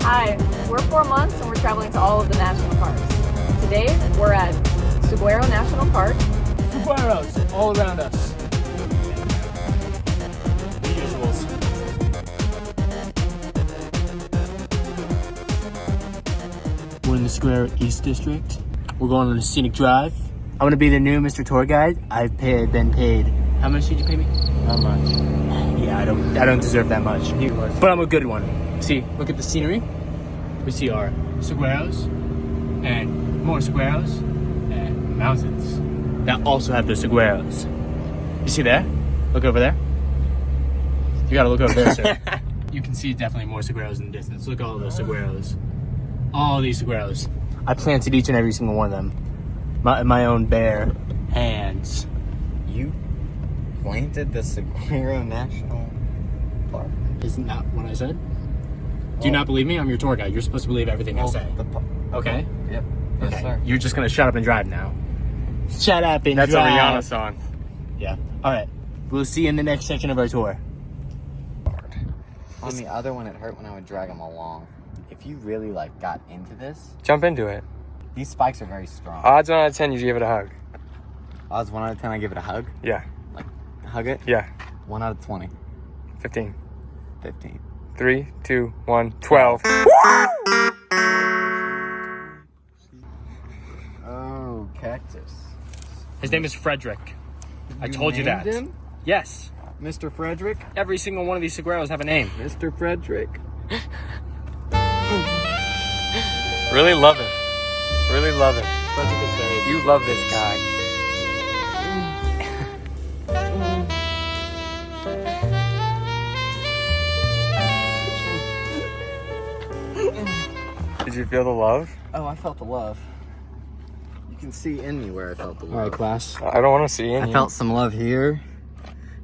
Hi, we're 4 months and we're traveling to all of the national parks. Today, we're at Saguaro National Park. Saguaros all around us. The usuals. We're in the Saguaro East District. We're going on a scenic drive. I'm gonna be the new Mr. Tour Guide. I've been paid. How much did you pay me? Not much. Yeah, I don't deserve that much. But I'm a good one. See, look at the scenery. We see our saguaros and more saguaros and mountains that also have their saguaros. You see there? Look over there. You gotta look over there, sir. You can see definitely more saguaros in the distance. Look at all those saguaros. All these saguaros. I planted each and every single one of them. My own bare hands. You planted the Saguaro National Park. Isn't that what I said? Do you not believe me? I'm your tour guide. You're supposed to believe everything I say. Okay? Yep. Yes, Okay. sir. You're just gonna shut up and drive now. Shut up and That's drive. a Rihanna song. Yeah. All right. We'll see you in the next section of our tour. On the other one, it hurt when I would drag them along. If you really got into this, Jump into it. these spikes are very strong. Odds 1 out of 10, you give it a hug. Odds 1 out of 10, I give it a hug. Yeah. Hug it. Yeah. 1 out of 20. 15. 15. 3, 2, 1, 12. Oh, cactus. His name is Frederick. I You told you that. named him? Yes. Mr. Frederick? Every single one of these saguaros have a name. Mr. Frederick. Really love it. Really love it. Frederick is very. You love this guy. Did you feel the love? Oh, I felt the love. You can see in me where I felt the love. All right, class. I don't want to see in I you. felt some love here.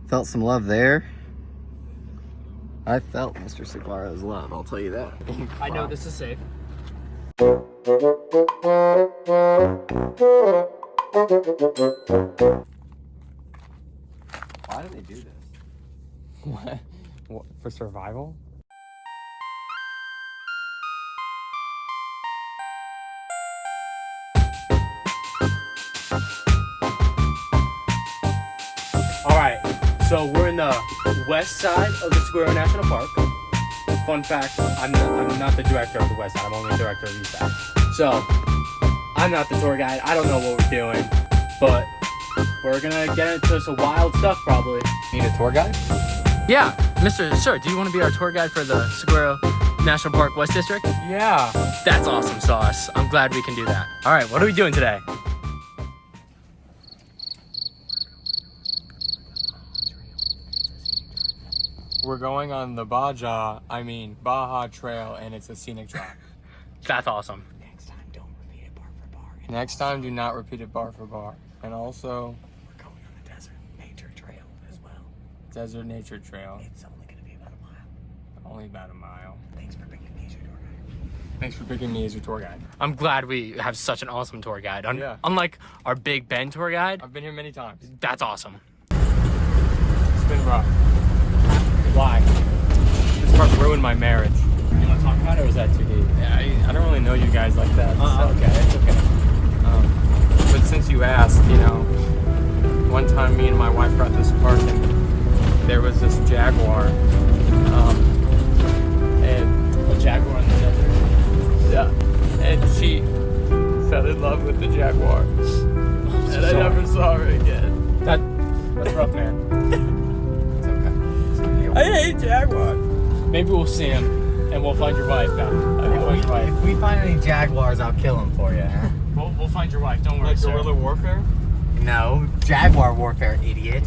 Felt some love there. I felt Mr. Saguaro's love, I'll tell you that. I know this is safe. Why do they do this? What? For survival? All right. So we're in the west side of the Saguaro National Park. Fun fact: I'm not the director of the west side. I'm only the director of the east side. So I'm not the tour guide. I don't know what we're doing, but we're gonna get into some wild stuff probably. Need a tour guide? Yeah, Sir, do you want to be our tour guide for the Saguaro National Park West District? Yeah. That's awesome sauce. I'm glad we can do that. All right, what are we doing today? We're going on the Baja Trail, and it's a scenic drive. That's awesome. Next time, don't repeat it bar for bar. Next time, do not repeat it bar for bar. And also, We're going on the Desert Nature Trail as well. Desert Nature Trail. It's only going to be about a mile. Only about a mile. Thanks for picking me as your tour guide. Thanks for picking me as your tour guide. I'm glad we have such an awesome tour guide. Yeah. Unlike our Big Ben tour guide, I've been here many times. that's awesome. It's been rough. Why? This part ruined my marriage. You want to talk about it, or is that too deep? Yeah, I don't really know you guys like that. Okay, it's okay. But since you asked, one time me and my wife were at this park, and there was this jaguar. And A jaguar in the desert. yeah, and she fell in love with the jaguar, and I never saw her again. That's rough, man. I hate jaguars. Maybe we'll see him and we'll find your wife now. We'll find your wife. If we find any jaguars, I'll kill them for you. Huh? We'll find your wife. Don't worry, Like sir. guerrilla warfare? No, jaguar warfare, idiot.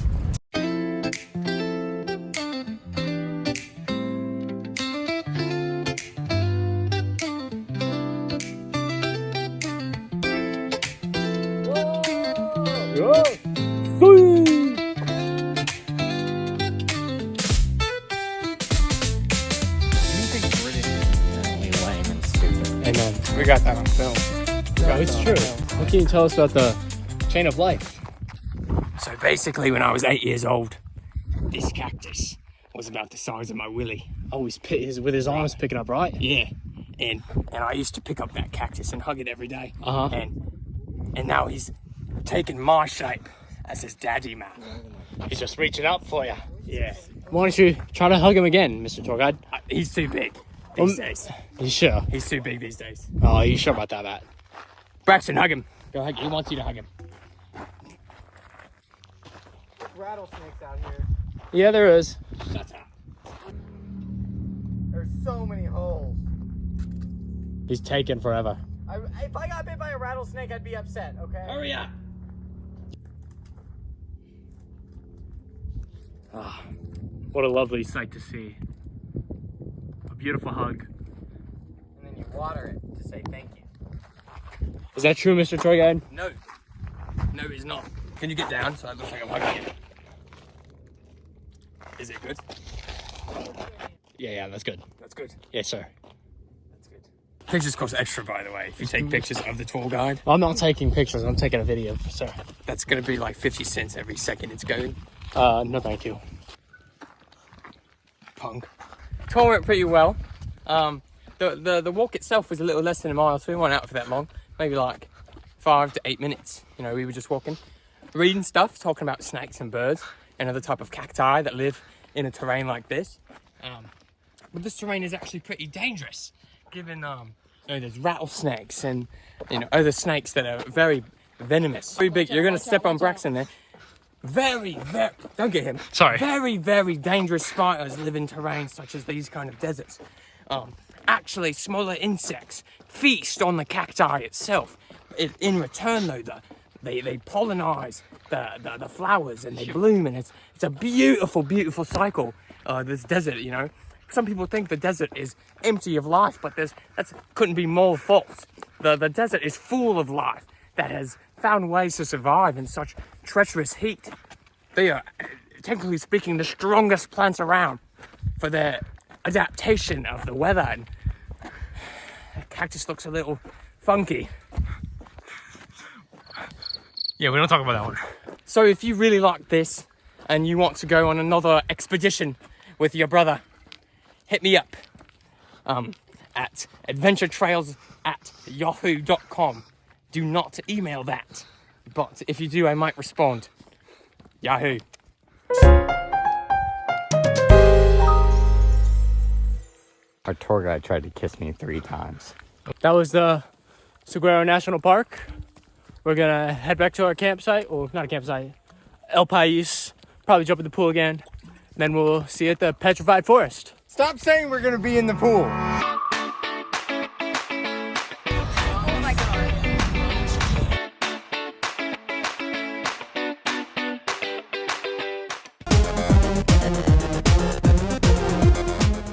Amen. We got that on film. No, it's true. What can you tell us about the chain of life? So basically, when I was 8 years old, this cactus was about the size of my willy. Oh, with his arms picking up, right? Yeah. And I used to pick up that cactus and hug it every day. And now he's taken my shape as his daddy, man. He's just reaching up for you. Yeah. Why don't you try to hug him again, Mr. Tour Guide? He's too big these days. You sure? He's too big these days. Oh, you sure about that, Matt? Braxton, hug him. Go hug him. He wants you to hug him. Rattlesnakes out here. Yeah, there is. Shut up. There's so many holes. He's taking forever. If I got bit by a rattlesnake, I'd be upset, okay? Hurry up. Ah, what a lovely sight to see. A beautiful hug. And then you water it to say thank you. Is that true, Mr. Tour Guide? No. No, it's not. Can you get down so it looks like I'm hugging you? Is it good? Yeah, that's good. That's good. Yes, sir. That's good. Pictures cost extra, by the way. If you take pictures of the tour guide, I'm not taking pictures. I'm taking a video, sir. that's going to be like 50 cents every second it's going. No, thank you. Punk. Tour went pretty well. The walk itself was a little less than a mile, so we weren't out for that long. Maybe like 5 to 8 minutes. You know, we were just walking, reading stuff, talking about snakes and birds and other type of cacti that live in a terrain like this. But this terrain is actually pretty dangerous, given you know, there's rattlesnakes and other snakes that are very venomous. Very big. You're gonna step on Braxton there. Very, don't get him. Sorry. Very, very dangerous spiders live in terrains such as these kind of deserts. Actually, smaller insects feast on the cacti itself. In return, though, they pollinize the flowers and they bloom, and it's a beautiful, beautiful cycle. This desert, you know. Some people think the desert is empty of life, but that couldn't be more false. The desert is full of life that has found ways to survive in such treacherous heat. They are, technically speaking, the strongest plants around for their adaptation of the weather. And the cactus looks a little funky. Yeah, we don't talk about that one. So if you really like this and you want to go on another expedition with your brother, hit me up at adventuretrails@yahoo.com. Do not email that, but if you do, I might respond. Yahoo. Our tour guide tried to kiss me 3 times. That was the Saguaro National Park. We're gonna head back to our campsite, or not a campsite, El Pais. Probably jump in the pool again. Then we'll see you at the Petrified Forest. Stop saying we're gonna be in the pool. Oh my god.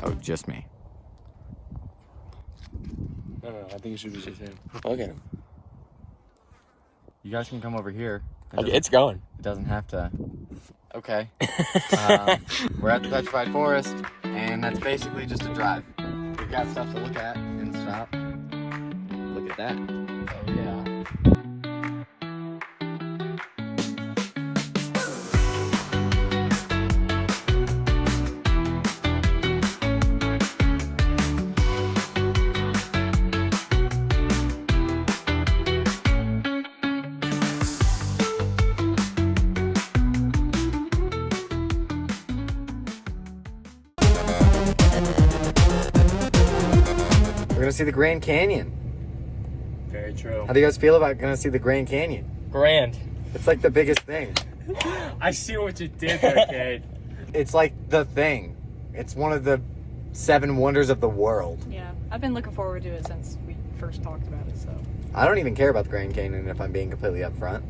Oh, just me. No, I think you should be just him. Look at him. You guys can come over here. Okay, it's going. It doesn't have to. Okay. We're at the Petrified Forest, and that's basically just a drive. We've got stuff to look at and stop. Look at that. Oh yeah. We're gonna see the Grand Canyon. Very true. How do you guys feel about gonna see the Grand Canyon? Grand. It's like the biggest thing. I see what you did there, kid. It's like the thing. It's one of the 7 wonders of the world. Yeah, I've been looking forward to it since we first talked about it, so. I don't even care about the Grand Canyon if I'm being completely upfront.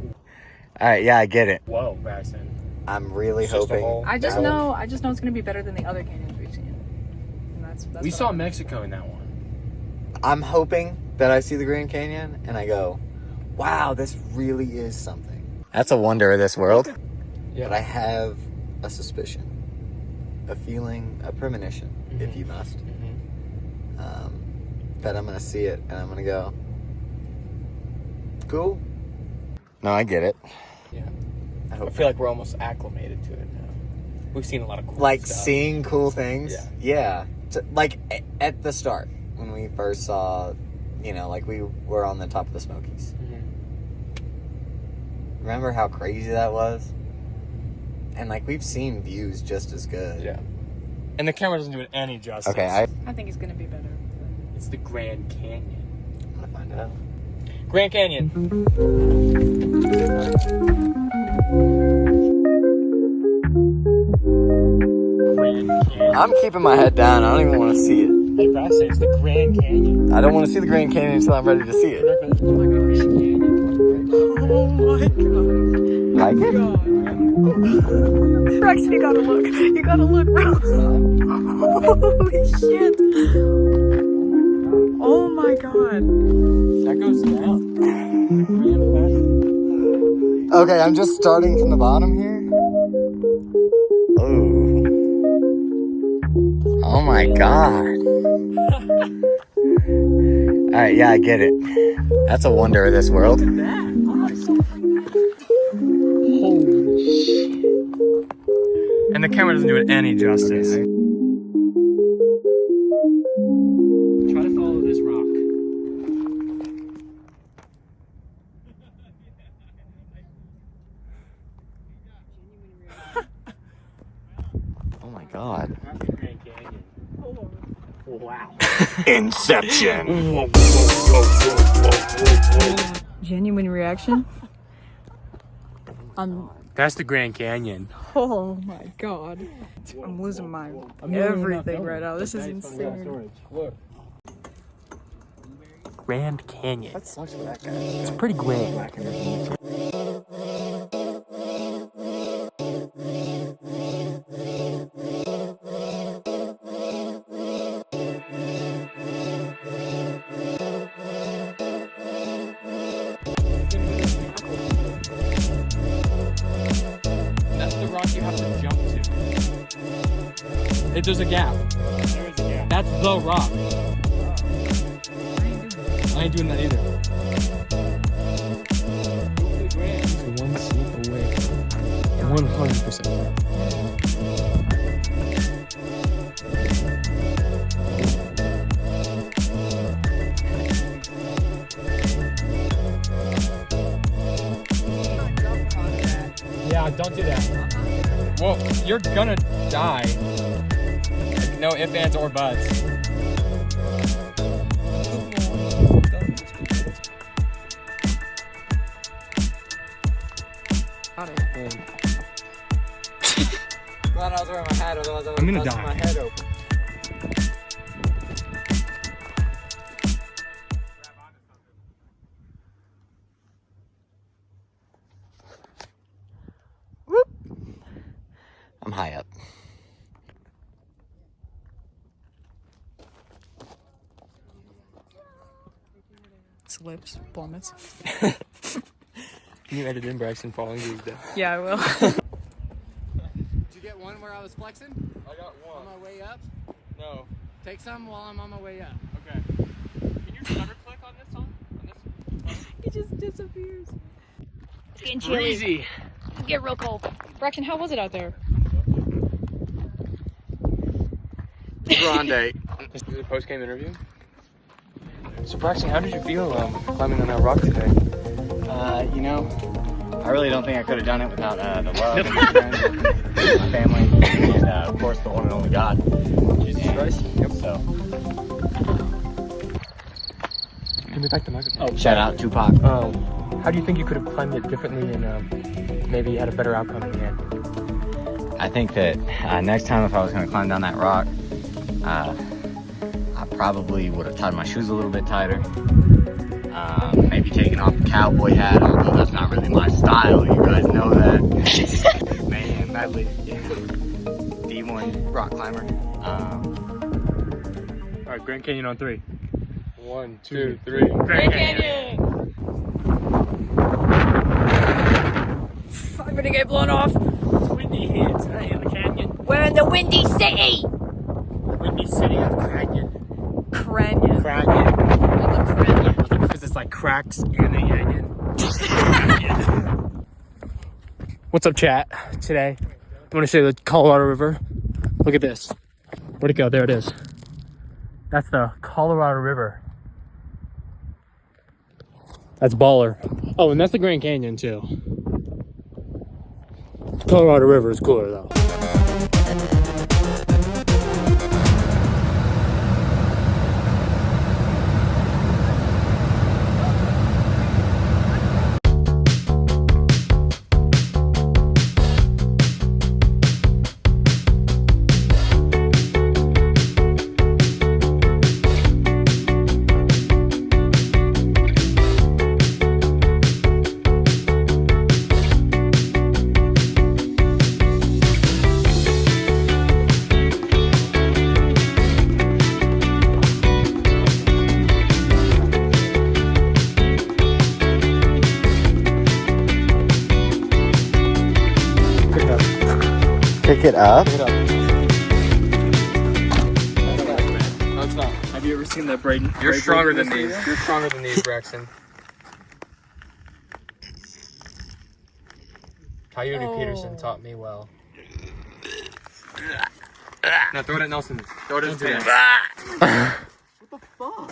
Alright, yeah, I get it. Whoa, Braxton. I'm really It's just a hoping. hole. I just know it's gonna be better than the other canyons we've seen. And that's We what saw I'm- Mexico in that one. I'm hoping that I see the Grand Canyon and I go, wow, this really is something. That's a wonder of this world. Yeah. But I have a suspicion, a feeling, a premonition, if you must, that I'm going to see it and I'm going to go, cool. No, I get it. Yeah. I I feel like we're almost acclimated to it now. We've seen a lot of cool like stuff. seeing cool things. Yeah. Like at the start when we first saw, like we were on the top of the Smokies. Remember how crazy that was? And like we've seen views just as good. Yeah. And the camera doesn't do it any justice. Okay, I think it's gonna be better. It's the Grand Canyon. I'm gonna find out. Grand Canyon. Grand Canyon. I'm keeping my head down. I don't even want to see it. Hey, bro, I say it's the Grand Canyon. I don't want to see the Grand Canyon until I'm ready to see it. Oh my gosh. Oh my god. Like it? Braxton, you gotta look. You gotta look, bro. Holy shit. Oh my god. That goes down. Grand Canyon. Okay, I'm just starting from the bottom here. Oh. Oh my god. Alright, yeah, I get it. That's a wonder of this world. Holy shit. And the camera doesn't do it any justice. Okay. Try to follow this rock. Oh my god. That's the Grand Canyon. Wow. Inception. Genuine reaction? That's the Grand Canyon. Oh my god. I'm losing my everything right now. This is insane. Grand Canyon. It's pretty grand. That's the rock you have to jump to. There's a gap. That's the rock. I ain't doing that either. So one step away. 100%. Yeah, don't do that. Well, you're gonna die. Like, no ifs, ands, or buts. Glad I was wearing my hat, otherwise I would I'm gonna have busted die. my head open. I'm high up. Slips, plummets. Can you edit in Braxton falling to his death? Yeah, I will. Did you get one where I was flexing? I got On my way up? No. Take some while I'm on my way up. Okay. Can you never click on this one? He just disappears. It's getting chilly. Breezy. It's getting real cold. Braxton, how was it out there? Grande. This is a post-game interview. So Braxton, how did you feel climbing on that rock today? I really don't think I could have done it without the love and my friends, my family, and of course the one and only God, Jesus Christ. Yep. So, Give me back the microphone. shout out Tupac. How do you think you could have climbed it differently and maybe had a better outcome in the end? I think that next time if I was going to climb down that rock, I probably would have tied my shoes a little bit tighter. Maybe taking off the cowboy hat, although that's not really my style. You guys know that. Man, badly. Yeah. D1 rock climber. All right, Grand Canyon on 3. 1, 2, 3. Grand Canyon! I'm gonna get blown off. It's windy here today in the canyon. We're in the Windy City! Windy city of Canyon. Cranyon. Canyon. Of the Canyon. Because it's like cracks and a canyon. What's up, chat? Today, I'm gonna show you the Colorado River. Look at this. Where'd it go? There it is. That's the Colorado River. That's baller. Oh, and that's the Grand Canyon too. Colorado River is cooler though. Pick it up. No, it's not. Have you ever seen the Braden? You're stronger than these. You're stronger than these, Braxton. Coyote Peterson taught me well. Now throw it at Nelson. Throw it at his hand. What the fuck?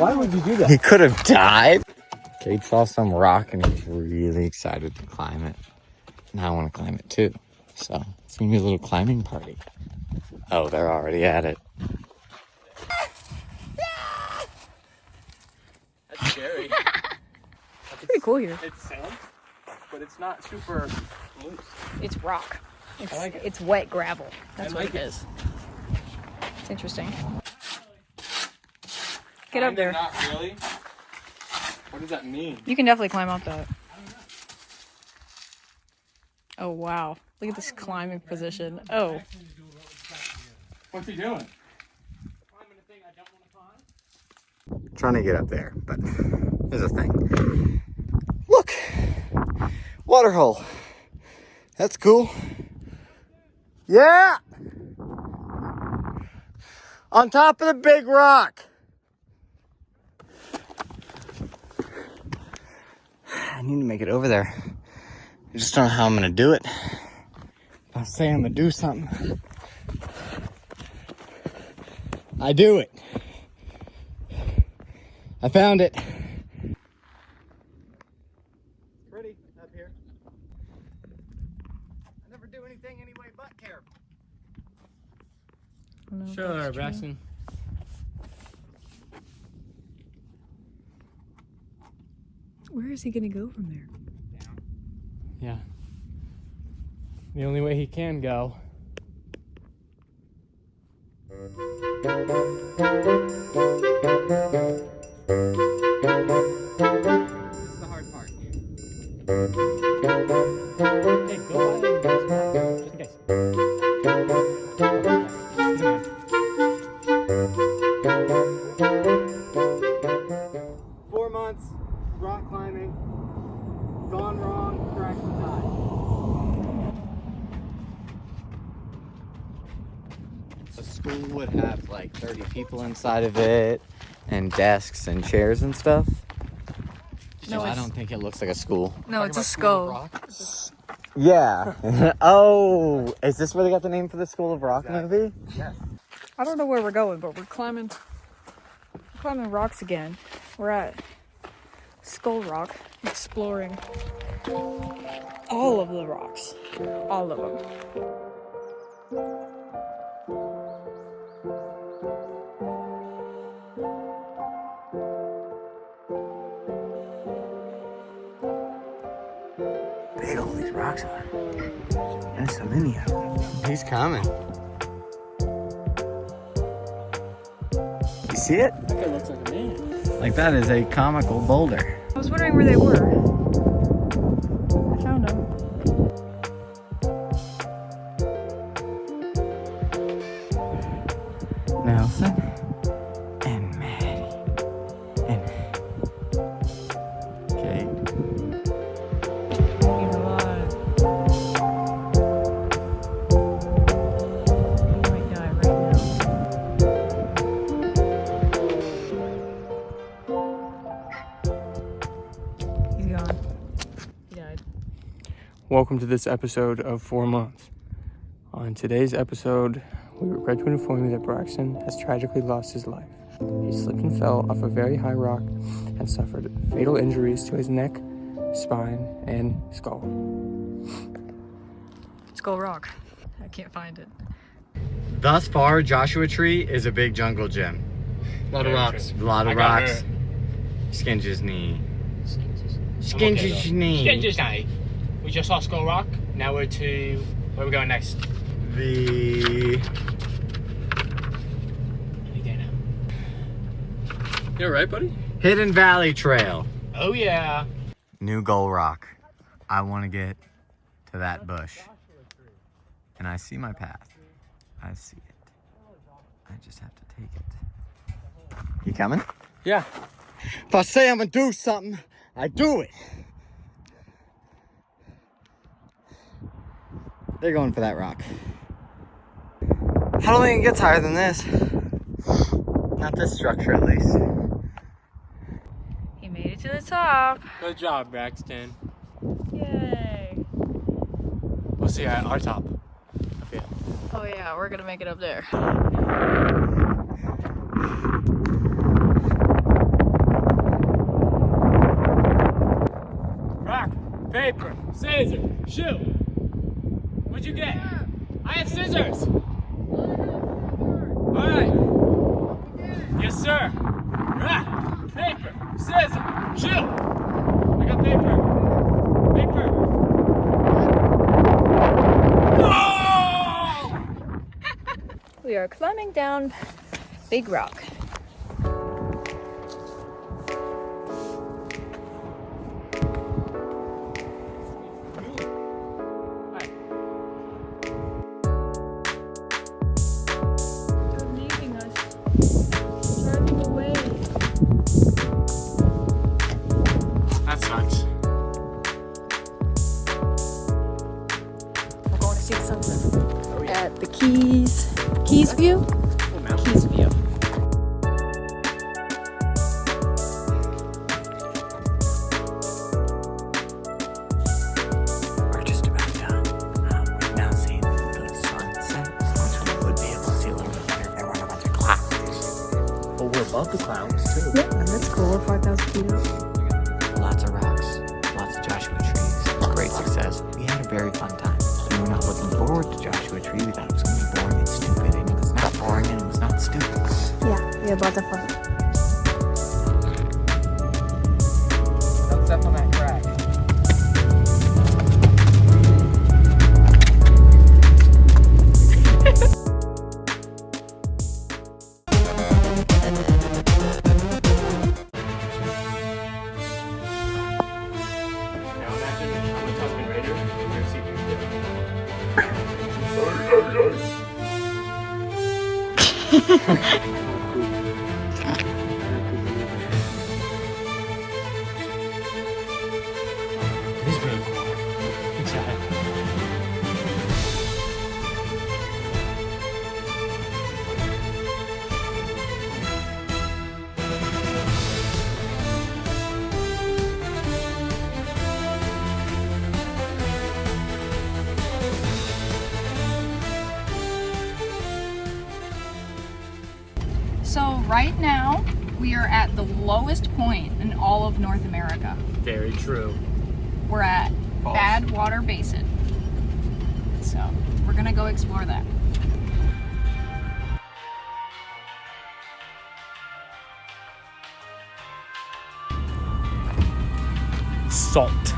Why would you do that? He could have died. Jade saw some rock and he's really excited to climb it. Now I want to climb it too. So it's gonna be a little climbing party. Oh, they're already at it. That's scary. Pretty cool here. It's sand, but it's not super loose. It's rock. It's, I like it. it's wet gravel. That's I what like it is. It's interesting. Get up there. Not really. What does that mean? You can definitely climb up that. Oh wow. Look at this climbing position. Oh. What's he doing? Trying to get up there, but here's the thing. Look! Water hole. That's cool. Yeah! On top of the big rock. I need to make it over there. I just don't know how I'm gonna do it. If I say I'm gonna do something, I do it. I found it. Pretty up here. I never do anything anyway but care. Sure, Braxton. Where is he gonna go from there? Yeah. The only way he can go. This is the hard part. Hey, go by them just in case. 4 months, rock climbing, gone wrong, crashed and died. The school would have like 30 people inside of it, and desks and chairs and stuff. No, So I it's- don't think it looks like a school. No, it's a skull. Yeah. Oh, is this where they got the name for the School of Rock movie? I don't know where we're going, but we're climbing rocks again. We're at Skull Rock, exploring all of the rocks. All of them. Big all these rocks are. There's so many of them. He's coming. You see it? That guy looks like a man. Like that is a comical boulder. I was wondering where they were. I found them. Nelson and Maddie and Jade. He's alive. He might die right now. Welcome to this episode of 4 months. On today's episode, we regret to inform you that Braxton has tragically lost his life. He slipped and fell off a very high rock and suffered fatal injuries to his neck, spine, and skull. Skull Rock. I can't find it. Thus far, Joshua Tree is a big jungle gym. A lot of rocks. A lot of rocks. Skinned his knee. Skinned his knee. We just saw Skull Rock. Now we're to... Where are we going next? The... You're right, buddy? Hidden Valley Trail. Oh, yeah. New goal rock. I want to get to that bush. And I see my path. I see it. I just have to take it. You coming? Yeah. If I say I'm gonna do something, I do it. They're going for that rock. I don't think it gets higher than this. Not this structure, at least. He made it to the top. Good job, Braxton. Yay. We'll see you at our top. Up here. Oh yeah, we're gonna make it up there. Rock, paper, scissors, shoot. What'd you get? I have scissors. All right. Yes, sir. Rock, paper, scissors, shoot. I got paper. Paper. No! We are climbing down Big Rock. They're leaving us. Driving away. That sucks. We're going to see the sunset at the Keys View? Keys View. We're just about done. We've now seen the sunset, which we would be able to see a little bit better if there weren't a bunch of clouds. But we're above the clouds, too. Yeah, that's cool. We're 5,000 feet up. Lots of rocks, lots of Joshua trees. Great success. We had a very fun time. We were not looking forward to Joshua Tree. We thought it was going to be boring and stupid, and it was not boring and it was not stupid. Yeah, we had lots of fun. Don't step on that crack. It is really cool. Inside. So right now, we are at the lowest point in all of North America. Very true. We're at False. Badwater Basin. So we're gonna go explore that. Salt.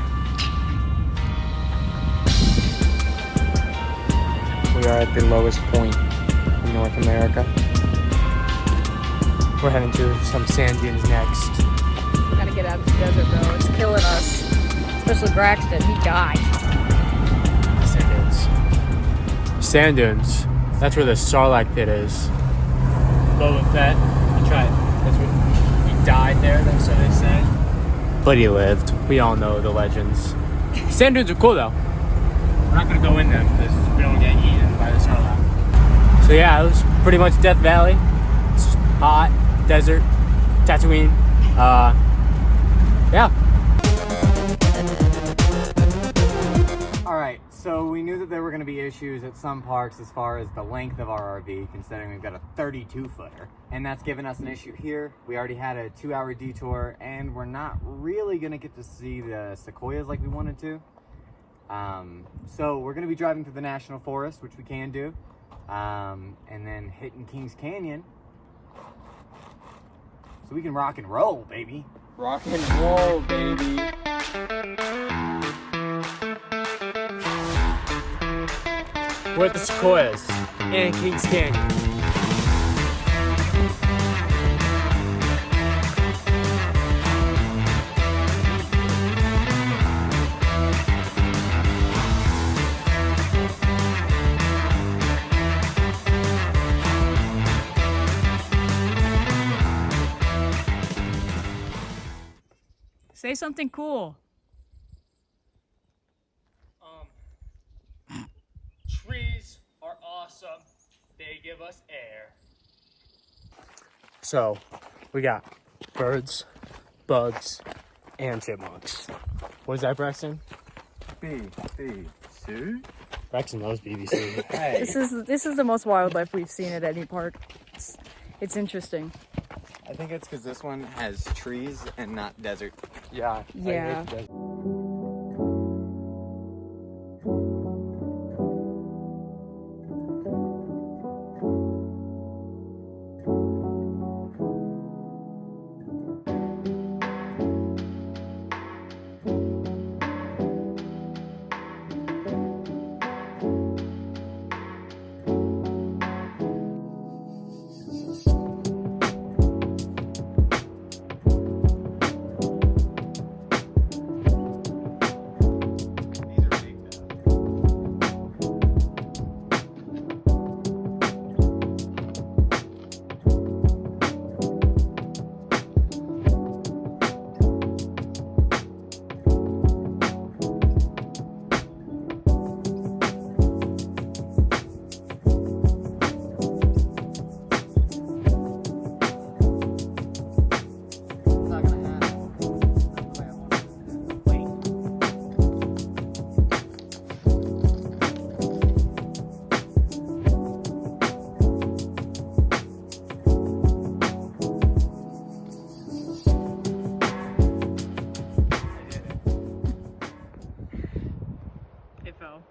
We are at the lowest point in North America. We're heading to some sand dunes next. We gotta get out of the desert though. It's killing us. Especially Braxton. He died. Sand dunes. Sand dunes. That's where the Sarlacc pit is. Boba Fett. He tried. That's what he died there. That's what they say. But he lived. We all know the legends. Sand dunes are cool though. We're not gonna go in them because we don't get eaten by the Sarlacc. So yeah, it was pretty much Death Valley. It's hot, desert, Tatooine. Yeah. So we knew that there were going to be issues at some parks as far as the length of our RV, considering we've got a 32-footer. And that's given us an issue here. We already had a 2-hour detour, and we're not really going to get to see the sequoias like we wanted to. So we're going to be driving through the National Forest, which we can do, and then hitting Kings Canyon. So we can rock and roll, baby. Rock and roll, baby. We're at the Sequoias and Kings Canyon. Say something cool. Trees are awesome. They give us air. So, we got birds, bugs, and chipmunks. What is that, Braxton? BBC. Braxton loves BBC. Hey. This is the most wildlife we've seen at any park. It's interesting. I think it's because this one has trees and not desert. Yeah. Yeah. It fell.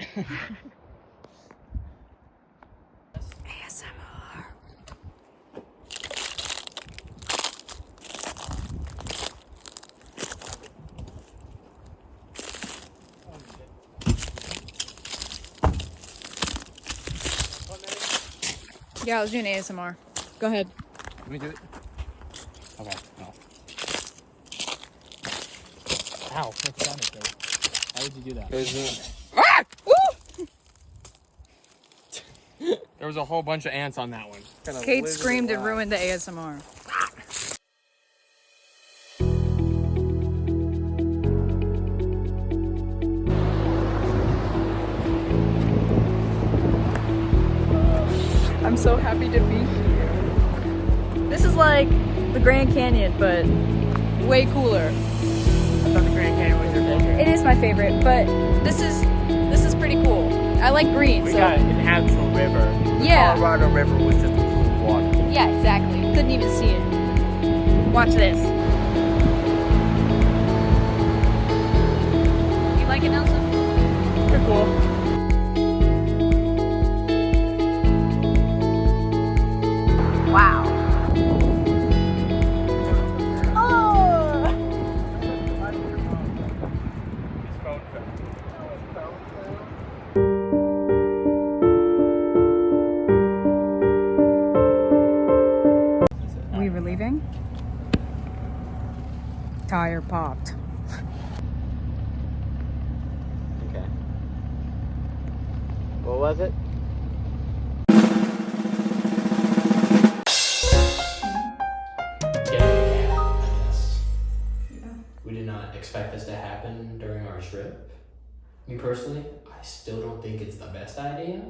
ASMR. Yeah, I was doing ASMR. Go ahead. Let me do it. Okay, no. Ow, what sounded there? How did you do that? There was a whole bunch of ants on that one. Kate screamed and ruined the ASMR. I'm so happy to be here. This is like the Grand Canyon, but way cooler. I thought the Grand Canyon was your favorite. It is my favorite, but this is pretty cool. I like green, We so got an actual river. Yeah. The Colorado River was just a pool of water. yeah, exactly. Couldn't even see it. Watch this. You like it, Nelson? Pretty cool. Wow. Oh! We were leaving. Tire popped. Okay. What was it? We did not expect this to happen during our trip. Me personally, I still don't think it's the best idea,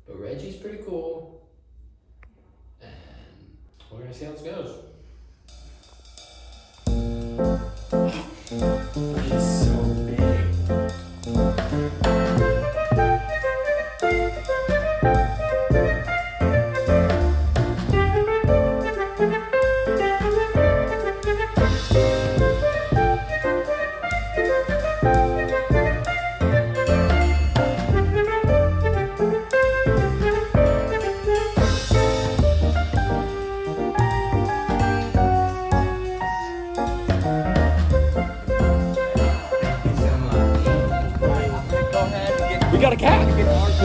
but Reggie's pretty cool, and we're gonna see how this goes. It's so big.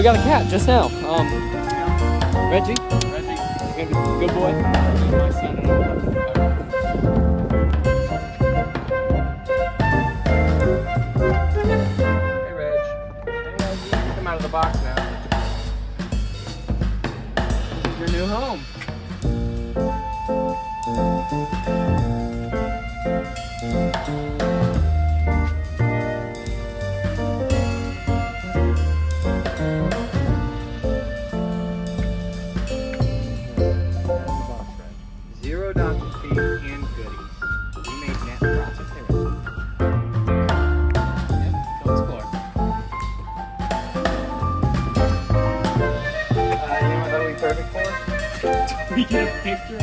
We got a cat just now. Reggie, he's gonna be a good boy. He's my son. Hey, Reg. Come out of the box now. This is your new home. $0 and goodies. We made net profit. Hey, Reggie. Yep, go explore. You know what that would be perfect for? We get a picture of